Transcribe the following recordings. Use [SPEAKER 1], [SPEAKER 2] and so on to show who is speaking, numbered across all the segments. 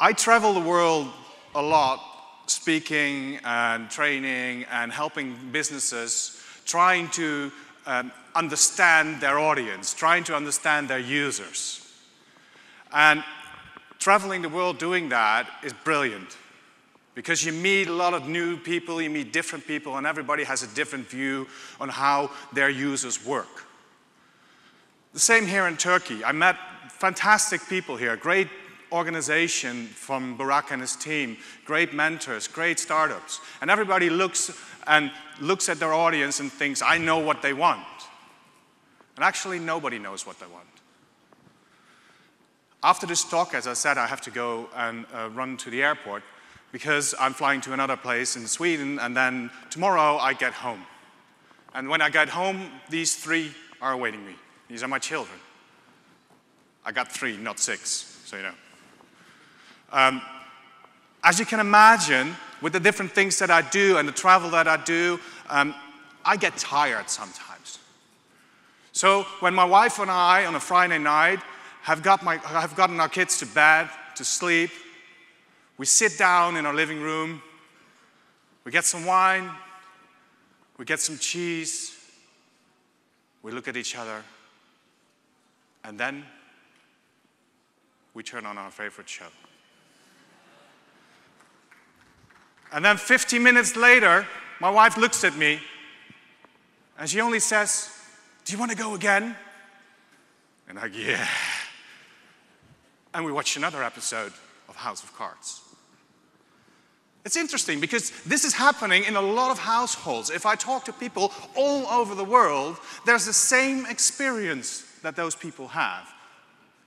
[SPEAKER 1] I travel the world a lot, speaking and training and helping businesses, trying to understand their audience, trying to understand their users. And traveling the world doing that is brilliant, because you meet a lot of new people, you meet different people, and everybody has a different view on how their users work. The same here in Turkey. I met fantastic people here, great organization from Burak and his team, great mentors, great startups. And everybody looks at their audience and thinks, I know what they want. And actually, nobody knows what they want. After this talk, as I said, I have to go and run to the airport because I'm flying to another place in Sweden, and then tomorrow I get home. And when I get home, these 3 are awaiting me. These are my children. I got 3, not 6, so you know. As you can imagine, with the different things that I do and the travel that I do, I get tired sometimes. So when my wife and I, on a Friday night, have gotten our kids to bed, to sleep, we sit down in our living room, we get some wine, we get some cheese, we look at each other, and then we turn on our favorite show. And then 50 minutes later, my wife looks at me, and she only says, do you want to go again? And I'm like, yeah. And we watch another episode of House of Cards. It's interesting because this is happening in a lot of households. If I talk to people all over the world, there's the same experience that those people have.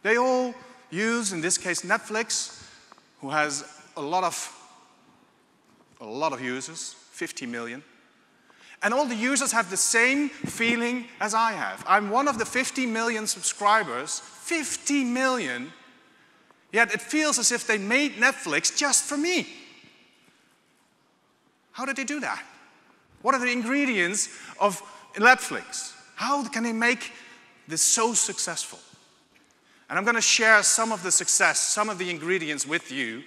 [SPEAKER 1] They all use, in this case, Netflix, who has a lot of users, 50 million. And all the users have the same feeling as I have. I'm one of the 50 million subscribers, 50 million, yet it feels as if they made Netflix just for me. How did they do that? What are the ingredients of Netflix? How can they make this so successful? And I'm going to share some of the success, some of the ingredients with you.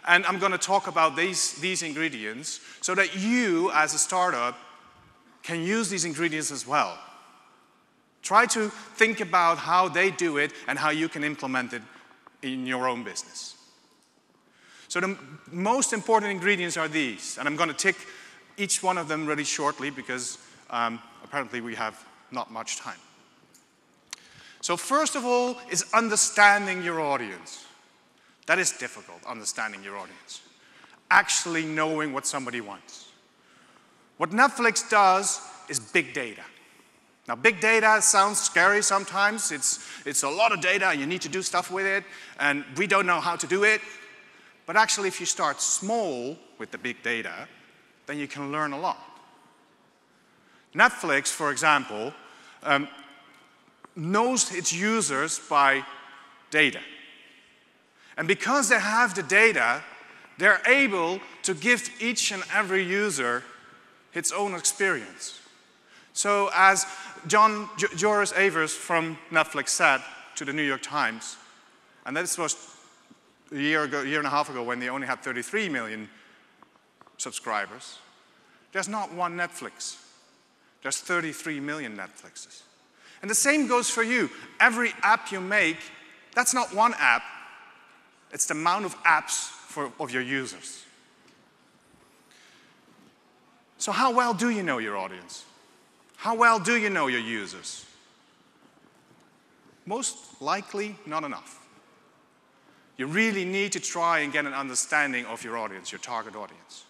[SPEAKER 1] And I'm going to talk about these ingredients so that you, as a startup, can use these ingredients as well. Try to think about how they do it and how you can implement it in your own business. So the most important ingredients are these. And I'm going to tick each one of them really shortly because apparently we have not much time. So first of all is understanding your audience. That is difficult, understanding your audience. Actually knowing what somebody wants. What Netflix does is big data. Now, big data sounds scary sometimes. It's a lot of data, and you need to do stuff with it, and we don't know how to do it. But actually, if you start small with the big data, then you can learn a lot. Netflix, for example, knows its users by data. And because they have the data, they're able to give each and every user its own experience. So as Joris Evers from Netflix said to the New York Times, and this was a year and a half ago when they only had 33 million subscribers, there's not one Netflix. There's 33 million Netflixes. And the same goes for you. Every app you make, that's not one app. It's the amount of apps of your users. So how well do you know your audience? How well do you know your users? Most likely, not enough. You really need to try and get an understanding of your audience, your target audience.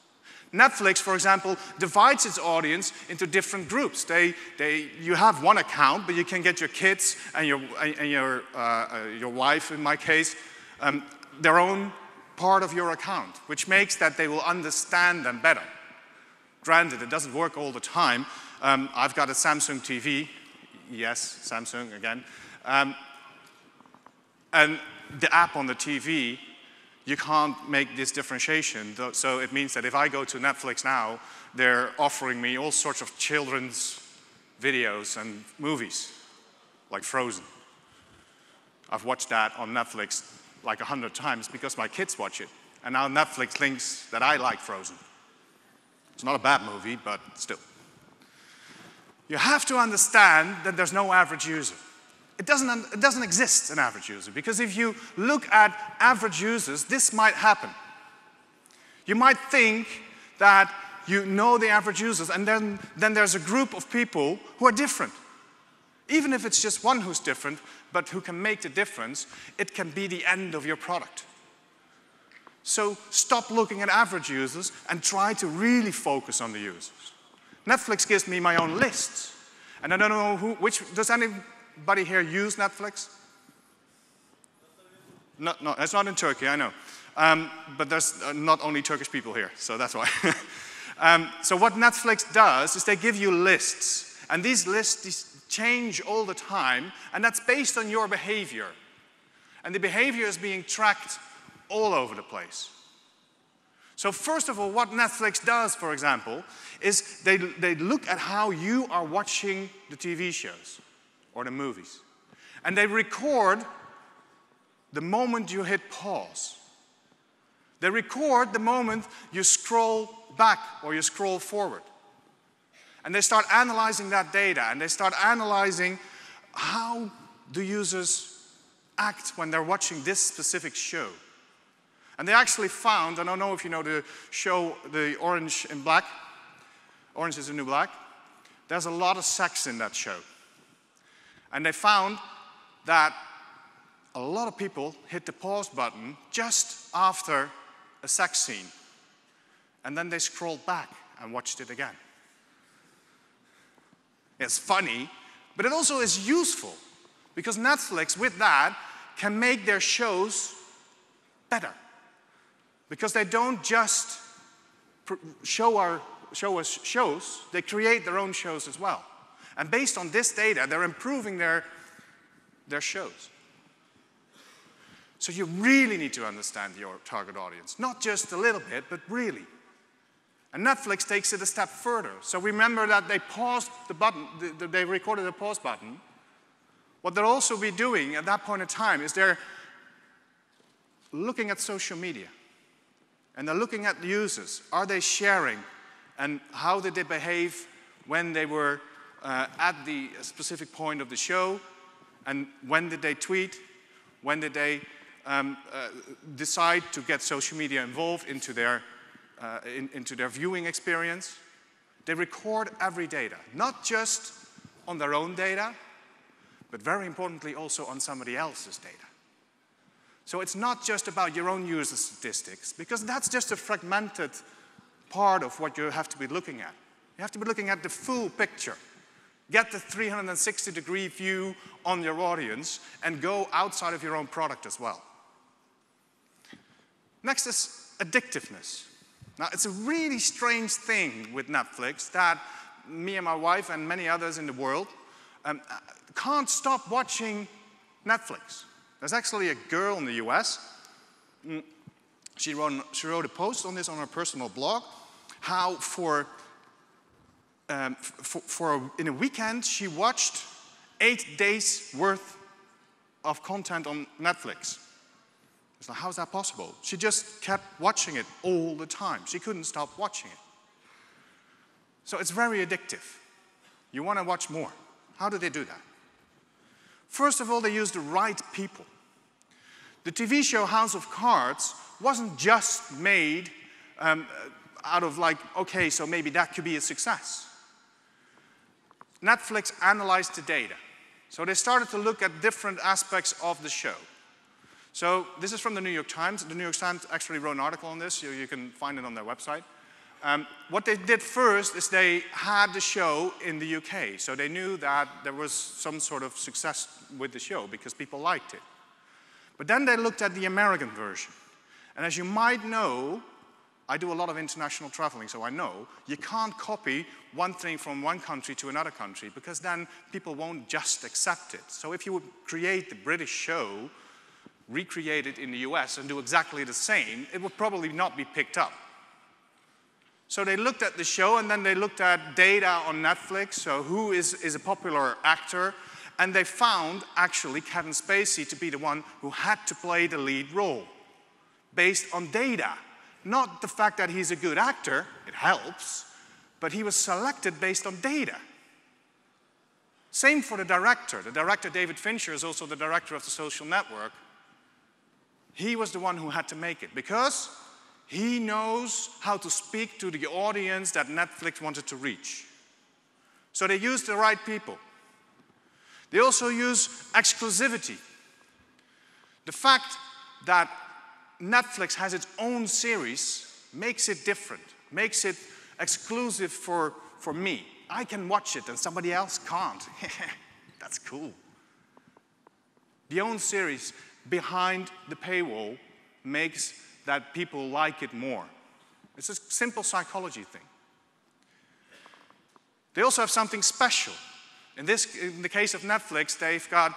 [SPEAKER 1] Netflix, for example, divides its audience into different groups. You have one account, but you can get your kids and your wife, in my case, their own part of your account, which makes that they will understand them better. Granted, it doesn't work all the time. I've got a Samsung TV. Yes, Samsung again. And the app on the TV, you can't make this differentiation. So it means that if I go to Netflix now, they're offering me all sorts of children's videos and movies, like Frozen. I've watched that on Netflix like 100 times because my kids watch it. And now Netflix thinks that I like Frozen. It's not a bad movie, but still. You have to understand that there's no average user. It doesn't exist, an average user, because if you look at average users, this might happen. You might think that you know the average users, and then there's a group of people who are different. Even if it's just one who's different, but who can make the difference, it can be the end of your product. So stop looking at average users and try to really focus on the users. Netflix gives me my own lists. And I don't know does anybody here use Netflix? No, it's not in Turkey, I know. But there's not only Turkish people here, so that's why. So what Netflix does is they give you lists. And these lists change all the time, and that's based on your behavior. And the behavior is being tracked all over the place. So first of all, what Netflix does, for example, is they look at how you are watching the TV shows or the movies. And they record the moment you hit pause. They record the moment you scroll back or you scroll forward. And they start analyzing that data, and they start analyzing how do users act when they're watching this specific show. And they actually found, I don't know if you know the show, the Orange and Black, Orange is the New Black, there's a lot of sex in that show. And they found that a lot of people hit the pause button just after a sex scene. And then they scrolled back and watched it again. It's funny, but it also is useful, because Netflix, with that, can make their shows better. Because they don't just show us shows, they create their own shows as well. And based on this data, they're improving their shows. So you really need to understand your target audience. Not just a little bit, but really. And Netflix takes it a step further. So remember that they paused the button, they recorded the pause button. What they'll also be doing at that point in time is they're looking at social media. And they're looking at the users. Are they sharing? And how did they behave when they were at the specific point of the show? And when did they tweet? When did they decide to get social media involved into their viewing experience? They record every data, not just on their own data, but very importantly also on somebody else's data. So it's not just about your own user statistics, because that's just a fragmented part of what you have to be looking at. You have to be looking at the full picture. Get the 360-degree view on your audience and go outside of your own product as well. Next is addictiveness. Now, it's a really strange thing with Netflix that me and my wife and many others in the world can't stop watching Netflix. There's actually a girl in the US, she wrote a post on this on her personal blog, how in a weekend she watched 8 days worth of content on Netflix. It's like, how's that possible? She just kept watching it all the time. She couldn't stop watching it. So it's very addictive. You want to watch more. How do they do that? First of all, they use the right people. The TV show House of Cards wasn't just made out of like, okay, so maybe that could be a success. Netflix analyzed the data. So they started to look at different aspects of the show. So this is from the New York Times. The New York Times actually wrote an article on this, so you can find it on their website. What they did first is they had the show in the UK, so they knew that there was some sort of success with the show because people liked it. But then they looked at the American version. And as you might know, I do a lot of international traveling, so I know you can't copy one thing from one country to another country because then people won't just accept it. So if you would create the British show, recreate it in the US and do exactly the same, it would probably not be picked up. So they looked at the show, and then they looked at data on Netflix, so who is a popular actor, and they found, actually, Kevin Spacey to be the one who had to play the lead role, based on data. Not the fact that he's a good actor, it helps, but he was selected based on data. Same for the director. The director, David Fincher, is also the director of The Social Network. He was the one who had to make it, because he knows how to speak to the audience that Netflix wanted to reach. So they used the right people. They also use exclusivity. The fact that Netflix has its own series makes it different, makes it exclusive for me. I can watch it and somebody else can't. That's cool. The own series behind the paywall makes that people like it more. It's a simple psychology thing. They also have something special. In the case of Netflix, they've got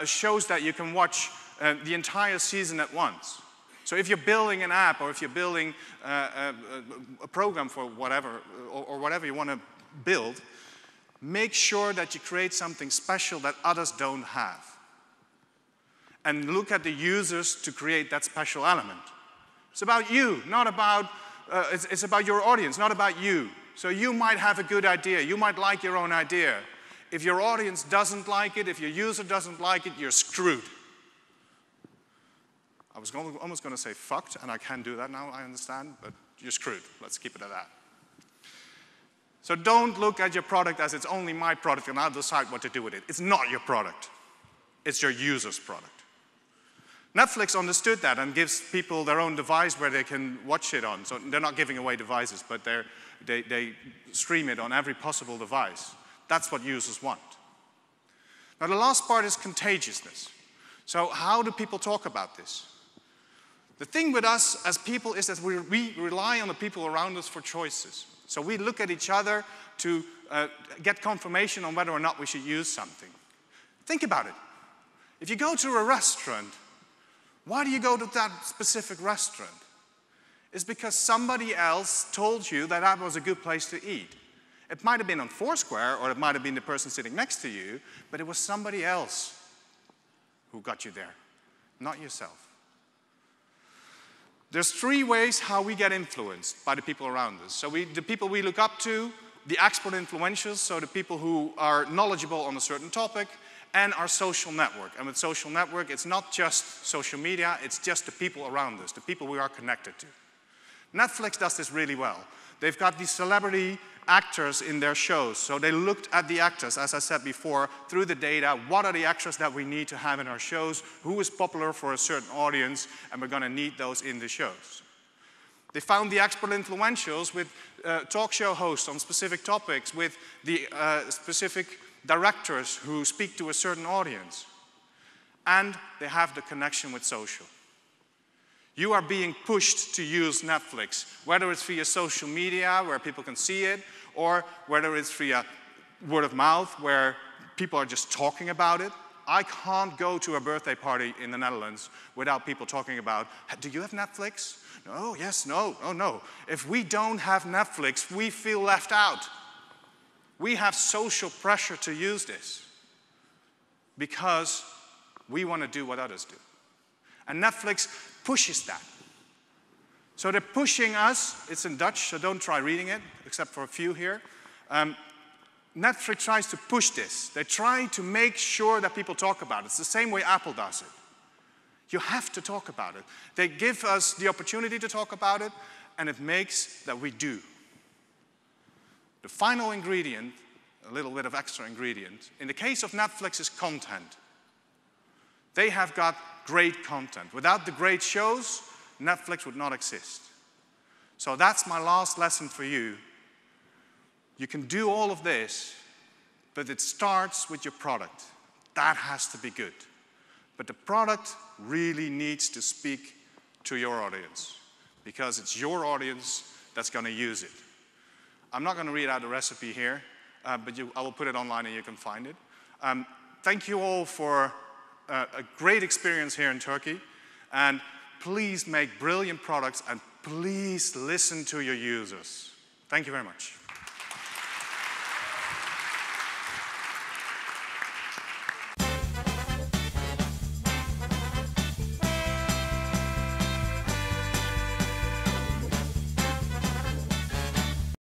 [SPEAKER 1] shows that you can watch the entire season at once. So if you're building an app, or if you're building a program for whatever, or whatever you want to build, make sure that you create something special that others don't have. And look at the users to create that special element. It's about you, not about, it's about your audience, not about you. So you might have a good idea, you might like your own idea. If your audience doesn't like it, if your user doesn't like it, you're screwed. I was almost going to say fucked, and I can do that now, I understand, but you're screwed. Let's keep it at that. So don't look at your product as it's only my product and I'll decide what to do with it. It's not your product. It's your user's product. Netflix understood that and gives people their own device where they can watch it on. So they're not giving away devices, but they stream it on every possible device. That's what users want. Now the last part is contagiousness. So how do people talk about this? The thing with us as people is that we rely on the people around us for choices. So we look at each other to get confirmation on whether or not we should use something. Think about it. If you go to a restaurant, why do you go to that specific restaurant? It's because somebody else told you that that was a good place to eat. It might have been on Foursquare, or it might have been the person sitting next to you, but it was somebody else who got you there, not yourself. There's three ways how we get influenced by the people around us. So the people we look up to, the expert influentials, so the people who are knowledgeable on a certain topic, and our social network. And with social network, it's not just social media, it's just the people around us, the people we are connected to. Netflix does this really well. They've got these celebrity actors in their shows. So they looked at the actors, as I said before, through the data. What are the actors that we need to have in our shows? Who is popular for a certain audience? And we're going to need those in the shows. They found the expert influentials with talk show hosts on specific topics, with the specific directors who speak to a certain audience. And they have the connection with social. You are being pushed to use Netflix, whether it's via social media, where people can see it, or whether it's via word of mouth, where people are just talking about it. I can't go to a birthday party in the Netherlands without people talking about, do you have Netflix? No, yes, no, oh no. If we don't have Netflix, we feel left out. We have social pressure to use this because we want to do what others do. And Netflix pushes that. So they're pushing us. It's in Dutch, so don't try reading it, except for a few here. Netflix tries to push this. They try to make sure that people talk about it. It's the same way Apple does it. You have to talk about it. They give us the opportunity to talk about it, and it makes that we do. The final ingredient, a little bit of extra ingredient, in the case of Netflix is content. They have got great content. Without the great shows, Netflix would not exist. So that's my last lesson for you. You can do all of this, but it starts with your product. That has to be good. But the product really needs to speak to your audience, because it's your audience that's going to use it. I'm not going to read out the recipe here, but I will put it online and you can find it. Thank you all for a great experience here in Turkey. And please make brilliant products, and please listen to your users. Thank you very much.